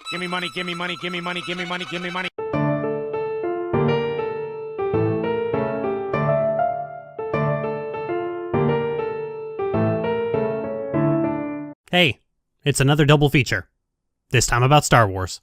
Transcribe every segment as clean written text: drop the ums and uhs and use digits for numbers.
Give me money, give me money, give me money, give me money, give me money. Hey, it's another double feature. This time about Star Wars.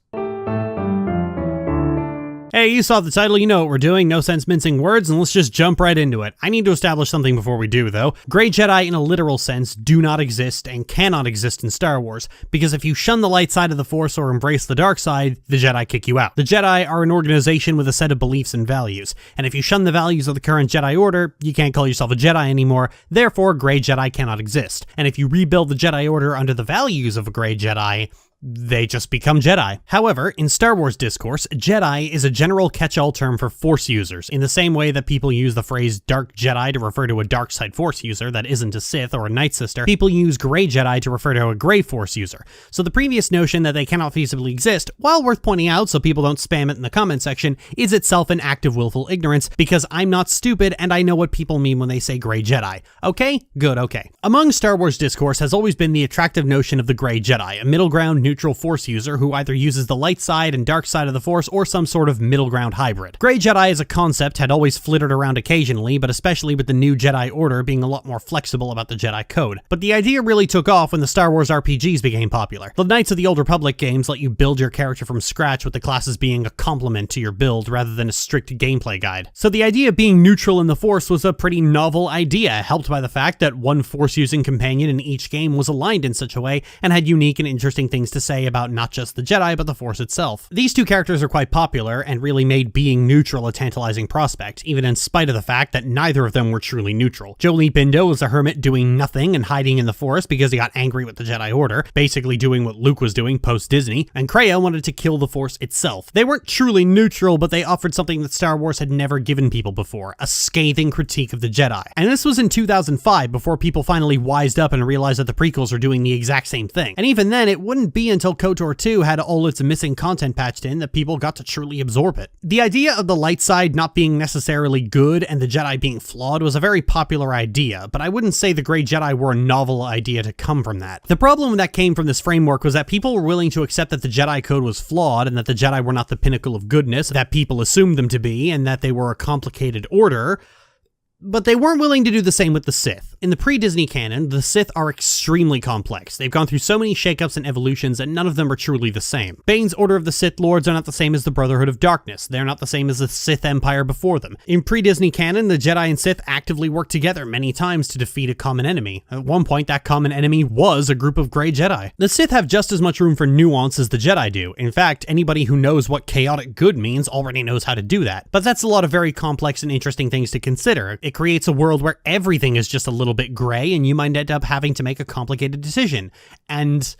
Hey, you saw the title, you know what we're doing, no sense mincing words, and let's just jump right into it. I need to establish something before we do, though. Grey Jedi, in a literal sense, do not exist and cannot exist in Star Wars, because if you shun the light side of the Force or embrace the dark side, the Jedi kick you out. The Jedi are an organization with a set of beliefs and values, and if you shun the values of the current Jedi Order, you can't call yourself a Jedi anymore, therefore Grey Jedi cannot exist. And if you rebuild the Jedi Order under the values of a Grey Jedi, they just become Jedi. However, in Star Wars discourse, Jedi is a general catch-all term for Force users, in the same way that people use the phrase Dark Jedi to refer to a dark side Force user that isn't a Sith or a Night Sister. People use Grey Jedi to refer to a Grey Force user. So the previous notion that they cannot feasibly exist, while worth pointing out so people don't spam it in the comment section, is itself an act of willful ignorance, because I'm not stupid and I know what people mean when they say Grey Jedi. Okay? Good, okay. Among Star Wars discourse has always been the attractive notion of the Grey Jedi, a middle ground neutral Force user who either uses the light side and dark side of the Force or some sort of middle ground hybrid. Grey Jedi as a concept had always flittered around occasionally, but especially with the new Jedi Order being a lot more flexible about the Jedi Code. But the idea really took off when the Star Wars RPGs became popular. The Knights of the Old Republic games let you build your character from scratch with the classes being a complement to your build rather than a strict gameplay guide. So the idea of being neutral in the Force was a pretty novel idea, helped by the fact that one Force-using companion in each game was aligned in such a way and had unique and interesting things to say about not just the Jedi, but the Force itself. These two characters are quite popular and really made being neutral a tantalizing prospect, even in spite of the fact that neither of them were truly neutral. Jolee Bindo was a hermit doing nothing and hiding in the Forest because he got angry with the Jedi Order, basically doing what Luke was doing post-Disney, and Kreia wanted to kill the Force itself. They weren't truly neutral, but they offered something that Star Wars had never given people before, a scathing critique of the Jedi. And this was in 2005, before people finally wised up and realized that the prequels are doing the exact same thing. And even then, it wouldn't be until KOTOR 2 had all its missing content patched in that people got to truly absorb it. The idea of the light side not being necessarily good and the Jedi being flawed was a very popular idea, but I wouldn't say the Grey Jedi were a novel idea to come from that. The problem that came from this framework was that people were willing to accept that the Jedi Code was flawed and that the Jedi were not the pinnacle of goodness that people assumed them to be and that they were a complicated order, but they weren't willing to do the same with the Sith. In the pre-Disney canon, the Sith are extremely complex. They've gone through so many shakeups and evolutions, and none of them are truly the same. Bane's Order of the Sith Lords are not the same as the Brotherhood of Darkness. They're not the same as the Sith Empire before them. In pre-Disney canon, the Jedi and Sith actively worked together many times to defeat a common enemy. At one point, that common enemy was a group of Grey Jedi. The Sith have just as much room for nuance as the Jedi do. In fact, anybody who knows what chaotic good means already knows how to do that. But that's a lot of very complex and interesting things to consider. It creates a world where everything is just a little bit gray and you might end up having to make a complicated decision. And,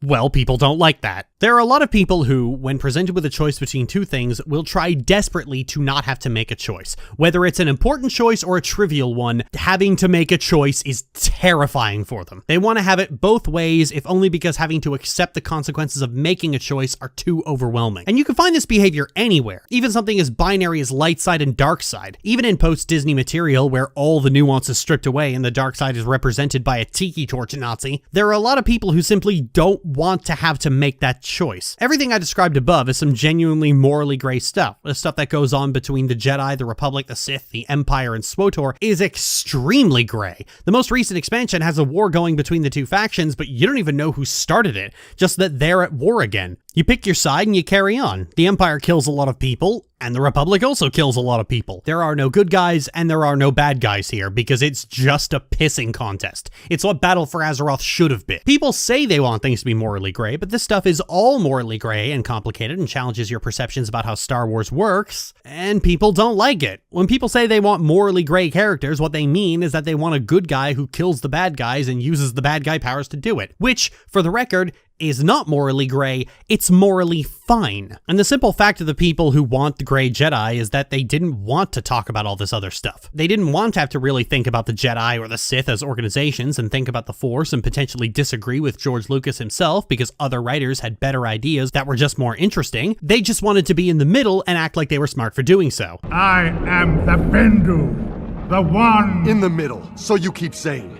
well, people don't like that. There are a lot of people who, when presented with a choice between two things, will try desperately to not have to make a choice. Whether it's an important choice or a trivial one, having to make a choice is terrifying for them. They want to have it both ways, if only because having to accept the consequences of making a choice are too overwhelming. And you can find this behavior anywhere, even something as binary as light side and dark side. Even in post-Disney material, where all the nuance is stripped away and the dark side is represented by a tiki torch Nazi, there are a lot of people who simply don't want to have to make that choice. Everything I described above is some genuinely morally gray stuff. The stuff that goes on between the Jedi, the Republic, the Sith, the Empire, and SWTOR is extremely gray. The most recent expansion has a war going between the two factions, but you don't even know who started it, just that they're at war again. You pick your side and you carry on. The Empire kills a lot of people, and the Republic also kills a lot of people. There are no good guys and there are no bad guys here, because it's just a pissing contest. It's what Battle for Azeroth should have been. People say they want things to be morally gray, but this stuff is all morally gray and complicated and challenges your perceptions about how Star Wars works, and people don't like it. When people say they want morally gray characters, what they mean is that they want a good guy who kills the bad guys and uses the bad guy powers to do it, which, for the record, is not morally gray, it's morally fine. And the simple fact of the people who want the Grey Jedi is that they didn't want to talk about all this other stuff. They didn't want to have to really think about the Jedi or the Sith as organizations and think about the Force and potentially disagree with George Lucas himself because other writers had better ideas that were just more interesting. They just wanted to be in the middle and act like they were smart for doing so. I am the Bendu, the one in the middle, so you keep saying.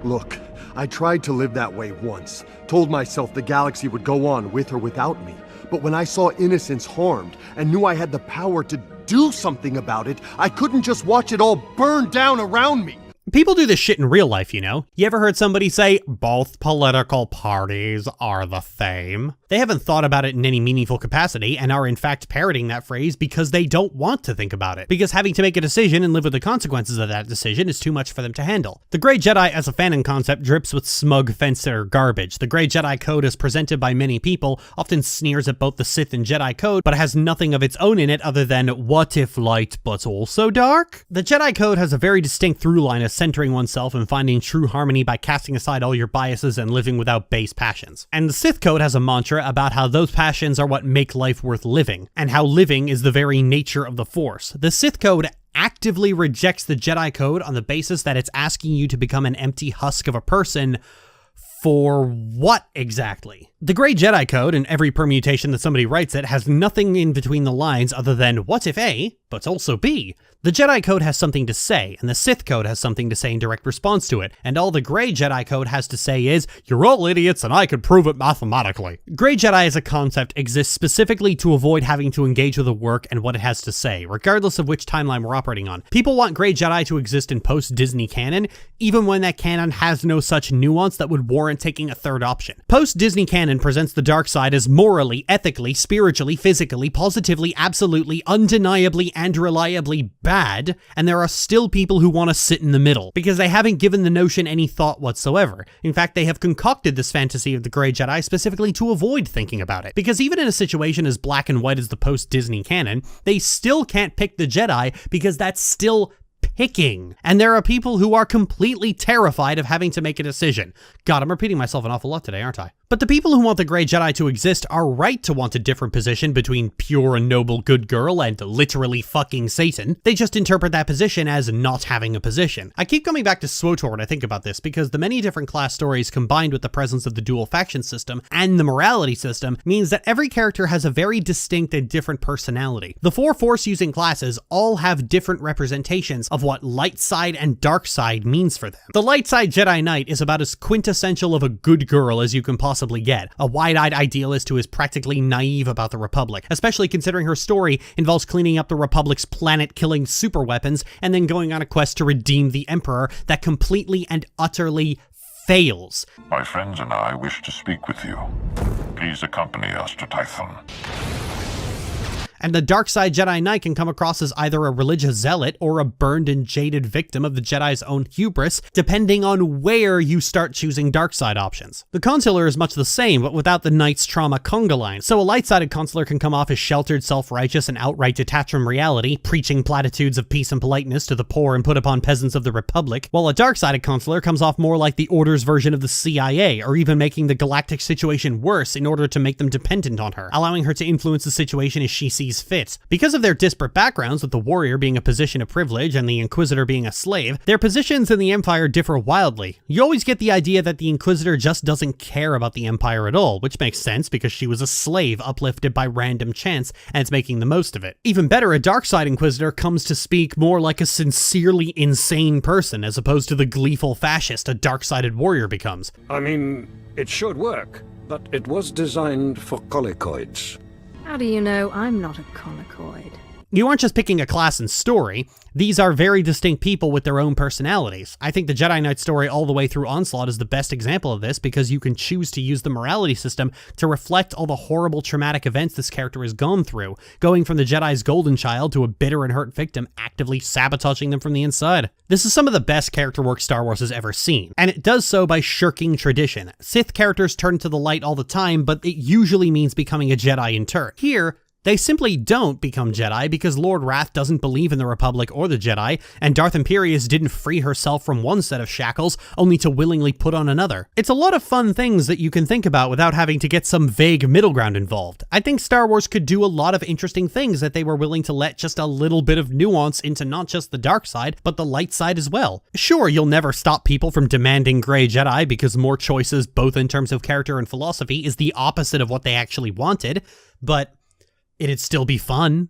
Look, I tried to live that way once, told myself the galaxy would go on with or without me. But when I saw innocents harmed and knew I had the power to do something about it, I couldn't just watch it all burn down around me. People do this shit in real life, you know? You ever heard somebody say, both political parties are the same? They haven't thought about it in any meaningful capacity and are in fact parroting that phrase because they don't want to think about it. Because having to make a decision and live with the consequences of that decision is too much for them to handle. The Grey Jedi as a fanon concept drips with smug fence-sitter garbage. The Grey Jedi Code as presented by many people often sneers at both the Sith and Jedi Code, but has nothing of its own in it other than, what if light but also dark? The Jedi Code has a very distinct through line as centering oneself and finding true harmony by casting aside all your biases and living without base passions. And the Sith Code has a mantra about how those passions are what make life worth living, and how living is the very nature of the Force. The Sith Code actively rejects the Jedi Code on the basis that it's asking you to become an empty husk of a person. For what exactly? The Grey Jedi Code, and every permutation that somebody writes it, has nothing in between the lines other than, what if A, but also B? The Jedi Code has something to say, and the Sith Code has something to say in direct response to it, and all the Grey Jedi Code has to say is, you're all idiots and I could prove it mathematically. Grey Jedi as a concept exists specifically to avoid having to engage with a work and what it has to say, regardless of which timeline we're operating on. People want Grey Jedi to exist in post-Disney canon, even when that canon has no such nuance that would warrant taking a third option. Post-Disney canon presents the dark side as morally, ethically, spiritually, physically, positively, absolutely, undeniably, and reliably bad, and there are still people who want to sit in the middle, because they haven't given the notion any thought whatsoever. In fact, they have concocted this fantasy of the Grey Jedi specifically to avoid thinking about it, because even in a situation as black and white as the post-Disney canon, they still can't pick the Jedi because that's still picking. And there are people who are completely terrified of having to make a decision. God, I'm repeating myself an awful lot today, aren't I? But the people who want the Grey Jedi to exist are right to want a different position between pure and noble good girl and literally fucking Satan. They just interpret that position as not having a position. I keep coming back to SWTOR when I think about this, because the many different class stories combined with the presence of the dual faction system and the morality system means that every character has a very distinct and different personality. The four Force-using classes all have different representations of what light side and dark side means for them. The light side Jedi Knight is about as quintessential of a good girl as you can possibly get, a wide-eyed idealist who is practically naive about the Republic, especially considering her story involves cleaning up the Republic's planet-killing superweapons and then going on a quest to redeem the Emperor that completely and utterly fails. My friends and I wish to speak with you. Please accompany us to Tython. And the dark side Jedi Knight can come across as either a religious zealot or a burned and jaded victim of the Jedi's own hubris, depending on where you start choosing dark side options. The consular is much the same, but without the Knight's trauma conga line, so a light-sided consular can come off as sheltered, self-righteous, and outright detached from reality, preaching platitudes of peace and politeness to the poor and put upon peasants of the Republic, while a dark-sided consular comes off more like the Order's version of the CIA, or even making the galactic situation worse in order to make them dependent on her, allowing her to influence the situation as she sees fit. Because of their disparate backgrounds, with the warrior being a position of privilege and the Inquisitor being a slave, their positions in the Empire differ wildly. You always get the idea that the Inquisitor just doesn't care about the Empire at all, which makes sense because she was a slave uplifted by random chance and is making the most of it. Even better, a dark side Inquisitor comes to speak more like a sincerely insane person as opposed to the gleeful fascist a dark-sided warrior becomes. I mean, it should work, but it was designed for colicoids. How do you know I'm not a colicoid? You aren't just picking a class and story, these are very distinct people with their own personalities. I think the Jedi Knight story all the way through Onslaught is the best example of this because you can choose to use the morality system to reflect all the horrible traumatic events this character has gone through, going from the Jedi's golden child to a bitter and hurt victim actively sabotaging them from the inside. This is some of the best character work Star Wars has ever seen, and it does so by shirking tradition. Sith characters turn to the light all the time, but it usually means becoming a Jedi in turn. Here, they simply don't become Jedi because Lord Wrath doesn't believe in the Republic or the Jedi, and Darth Imperius didn't free herself from one set of shackles only to willingly put on another. It's a lot of fun things that you can think about without having to get some vague middle ground involved. I think Star Wars could do a lot of interesting things that they were willing to let just a little bit of nuance into not just the dark side, but the light side as well. Sure, you'll never stop people from demanding Grey Jedi because more choices, both in terms of character and philosophy, is the opposite of what they actually wanted, but it'd still be fun.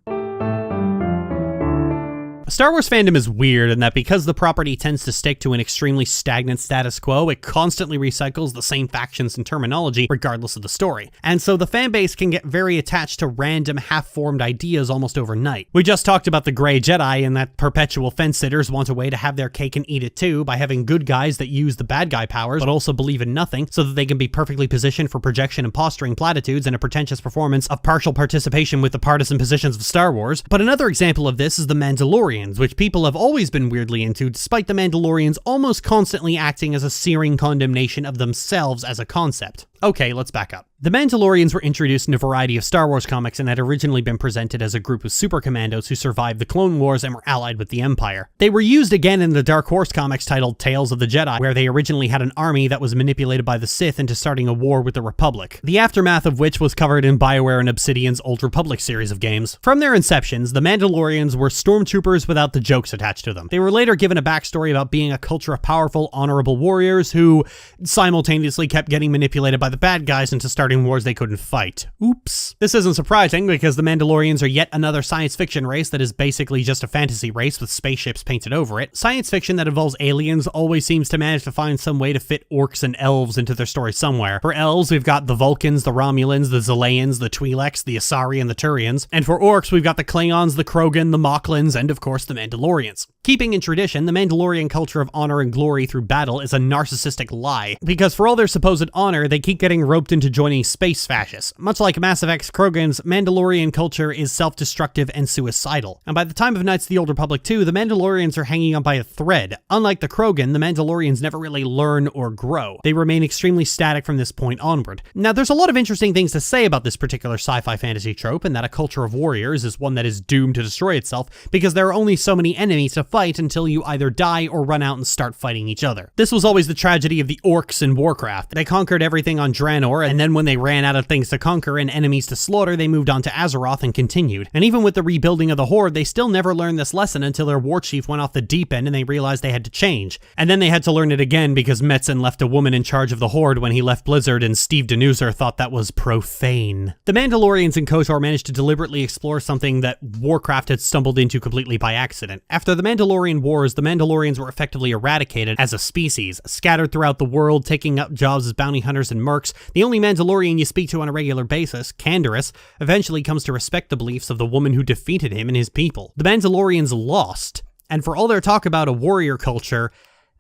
Star Wars fandom is weird in that because the property tends to stick to an extremely stagnant status quo, it constantly recycles the same factions and terminology regardless of the story. And so the fanbase can get very attached to random half-formed ideas almost overnight. We just talked about the Grey Jedi and that perpetual fence-sitters want a way to have their cake and eat it too by having good guys that use the bad guy powers but also believe in nothing so that they can be perfectly positioned for projection and posturing platitudes and a pretentious performance of partial participation with the partisan positions of Star Wars. But another example of this is the Mandalorians, which people have always been weirdly into despite the Mandalorians almost constantly acting as a searing condemnation of themselves as a concept. Okay, let's back up. The Mandalorians were introduced in a variety of Star Wars comics and had originally been presented as a group of super commandos who survived the Clone Wars and were allied with the Empire. They were used again in the Dark Horse comics titled Tales of the Jedi, where they originally had an army that was manipulated by the Sith into starting a war with the Republic, the aftermath of which was covered in BioWare and Obsidian's Old Republic series of games. From their inceptions, the Mandalorians were stormtroopers without the jokes attached to them. They were later given a backstory about being a culture of powerful, honorable warriors who simultaneously kept getting manipulated by the bad guys into starting wars they couldn't fight. Oops. This isn't surprising because the Mandalorians are yet another science fiction race that is basically just a fantasy race with spaceships painted over it. Science fiction that involves aliens always seems to manage to find some way to fit orcs and elves into their story somewhere. For elves, we've got the Vulcans, the Romulans, the Zelayans, the Twi'leks, the Asari, and the Turians. And for orcs, we've got the Klingons, the Krogan, the Moclans, and of course the Mandalorians. Keeping in tradition, the Mandalorian culture of honor and glory through battle is a narcissistic lie, because for all their supposed honor, they keep getting roped into joining space fascists. Much like Mass Effect's Krogans, Mandalorian culture is self-destructive and suicidal. And by the time of Knights of the Old Republic 2, the Mandalorians are hanging on by a thread. Unlike the Krogan, the Mandalorians never really learn or grow. They remain extremely static from this point onward. Now, there's a lot of interesting things to say about this particular sci-fi fantasy trope, and that a culture of warriors is one that is doomed to destroy itself, because there are only so many enemies to fight until you either die or run out and start fighting each other. This was always the tragedy of the orcs in Warcraft. They conquered everything on Draenor, and then when they ran out of things to conquer and enemies to slaughter, they moved on to Azeroth and continued. And even with the rebuilding of the Horde, they still never learned this lesson until their war chief went off the deep end and they realized they had to change. And then they had to learn it again because Metzen left a woman in charge of the Horde when he left Blizzard, and Steve Denuser thought that was profane. The Mandalorians in KOTOR managed to deliberately explore something that Warcraft had stumbled into completely by accident. After the Mandalorian Wars, the Mandalorians were effectively eradicated as a species, scattered throughout the world, taking up jobs as bounty hunters and mercs. The only Mandalorian you speak to on a regular basis, Canderous, eventually comes to respect the beliefs of the woman who defeated him and his people. The Mandalorians lost, and for all their talk about a warrior culture,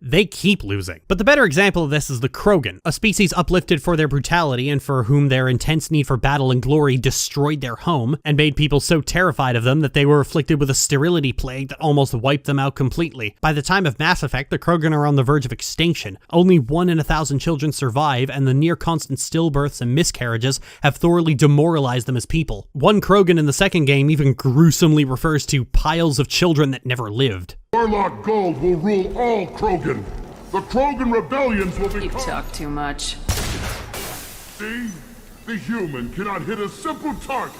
they keep losing. But the better example of this is the Krogan, a species uplifted for their brutality and for whom their intense need for battle and glory destroyed their home and made people so terrified of them that they were afflicted with a sterility plague that almost wiped them out completely. By the time of Mass Effect, the Krogan are on the verge of extinction. Only 1 in 1,000 children survive, and the near constant stillbirths and miscarriages have thoroughly demoralized them as people. One Krogan in the second game even gruesomely refers to piles of children that never lived. Warlock Gold will rule all Krogan. The Krogan rebellions will become... You talk too much. See? The human cannot hit a simple target.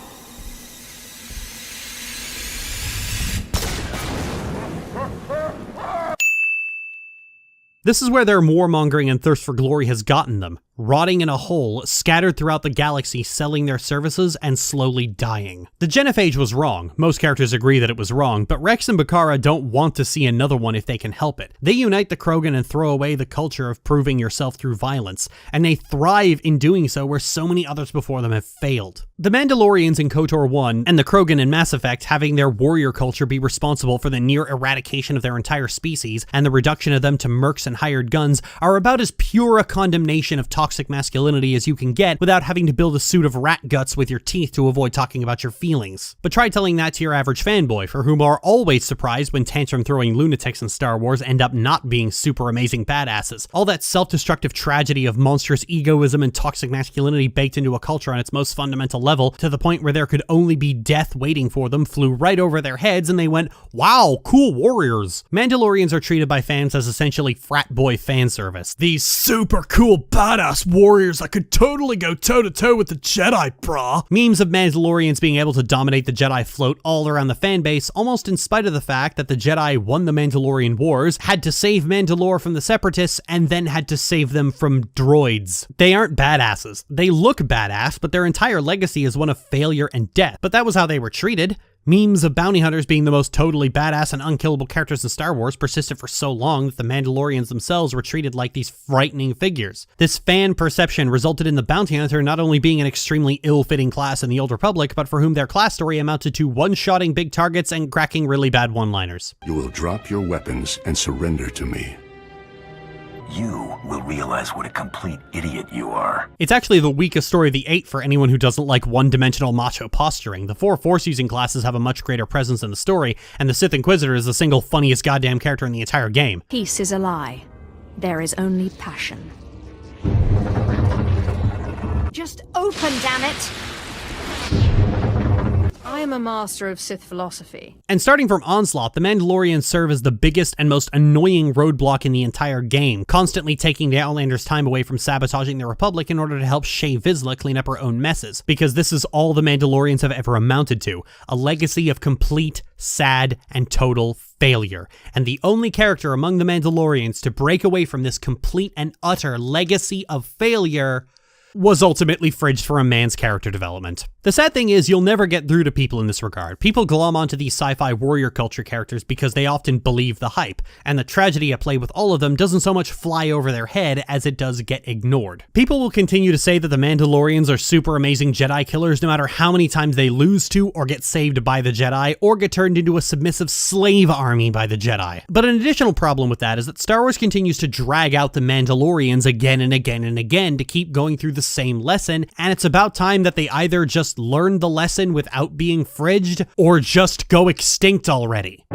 This is where their warmongering and thirst for glory has gotten them, rotting in a hole, scattered throughout the galaxy, selling their services and slowly dying. The genophage was wrong. Most characters agree that it was wrong, but Rex and Bakara don't want to see another one if they can help it. They unite the Krogan and throw away the culture of proving yourself through violence, and they thrive in doing so where so many others before them have failed. The Mandalorians in KOTOR 1 and the Krogan in Mass Effect having their warrior culture be responsible for the near eradication of their entire species and the reduction of them to mercs and hired guns are about as pure a condemnation of toxic masculinity as you can get without having to build a suit of rat guts with your teeth to avoid talking about your feelings. But try telling that to your average fanboy, for whom are always surprised when tantrum-throwing lunatics in Star Wars end up not being super amazing badasses. All that self-destructive tragedy of monstrous egoism and toxic masculinity baked into a culture on its most fundamental level, to the point where there could only be death waiting for them, flew right over their heads and they went, wow, cool warriors. Mandalorians are treated by fans as essentially frat boy fan service. These super cool badass warriors that could totally go toe-to-toe with the Jedi, brah. Memes of Mandalorians being able to dominate the Jedi float all around the fanbase, almost in spite of the fact that the Jedi won the Mandalorian Wars, had to save Mandalore from the Separatists, and then had to save them from droids. They aren't badasses. They look badass, but their entire legacy is one of failure and death. But that was how they were treated. Memes of bounty hunters being the most totally badass and unkillable characters in Star Wars persisted for so long that the Mandalorians themselves were treated like these frightening figures. This fan perception resulted in the bounty hunter not only being an extremely ill-fitting class in the Old Republic, but for whom their class story amounted to one-shotting big targets and cracking really bad one-liners. You will drop your weapons and surrender to me. You will realize what a complete idiot you are. It's actually the weakest story of the 8 for anyone who doesn't like one-dimensional macho posturing. The 4 Force-using classes have a much greater presence in the story, and the Sith Inquisitor is the single funniest goddamn character in the entire game. Peace is a lie. There is only passion. Just open, damn it! I am a master of Sith philosophy. And starting from Onslaught, the Mandalorians serve as the biggest and most annoying roadblock in the entire game, constantly taking the Outlanders' time away from sabotaging the Republic in order to help Shae Vizsla clean up her own messes, because this is all the Mandalorians have ever amounted to, a legacy of complete, sad, and total failure. And the only character among the Mandalorians to break away from this complete and utter legacy of failure was ultimately fridged for a man's character development. The sad thing is, you'll never get through to people in this regard. People glom onto these sci-fi warrior culture characters because they often believe the hype, and the tragedy at play with all of them doesn't so much fly over their head as it does get ignored. People will continue to say that the Mandalorians are super amazing Jedi killers no matter how many times they lose to or get saved by the Jedi, or get turned into a submissive slave army by the Jedi. But an additional problem with that is that Star Wars continues to drag out the Mandalorians again and again and again to keep going through the same lesson, and it's about time that they either just learn the lesson without being fridged, or just go extinct already.